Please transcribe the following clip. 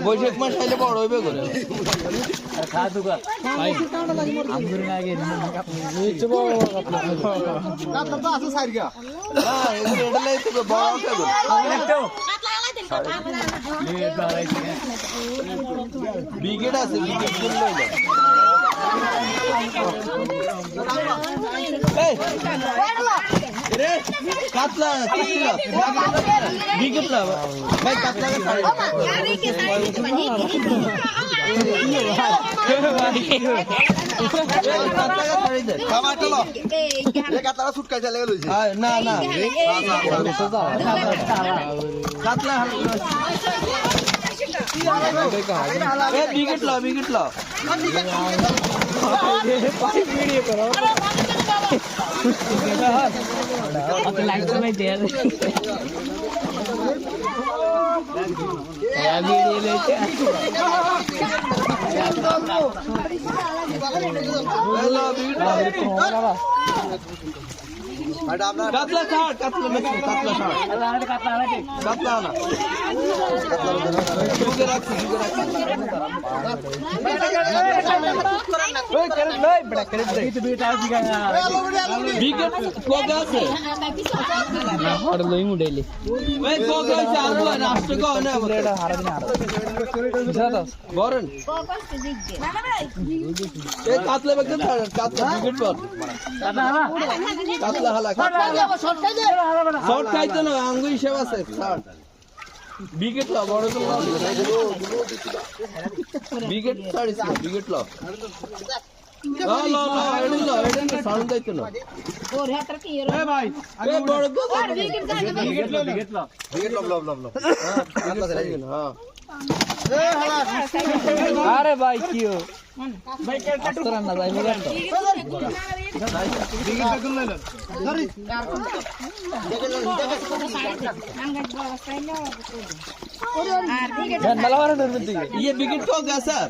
বৈশাখ মাস আইলে বড় হইবে করে বিকেট আছে বিকেট কাতলা বিকেট না ভাই কাতলা না না কাতলা বিকেট লো বিকেট লো কাতলা ছাড় কাতলা মেশিন কাতলা ছাড় কাতলা না সুগে রাখছি সুগে রাখছি বিকেট কোগা আছে আর লই মুডাইলে ওই কোগা আছে আর কো রাষ্ট্র কো না এটা হারা দিন হারা বুঝাতো বরন এই কাতলা বেকে কাতলা বিকেট পর কাতলা হালা শর্ট খাইতে না আঙ্গুই সেবা আছে ছাড় বিকেট ল বড় তো বিকেট ছাড়িস না বিকেট ল লা লা লা এডেন সাউন্ড দাইতো না ওর হাতর কি এ ভাই এ বড় তো বিকেট ল বিকেট ল হ্যাঁ এ হালা আরে ভাই কিও ভাই কাটু না যাই মগান তো বিকেট বেগুন লইল ধরি ये विकेट को गया सर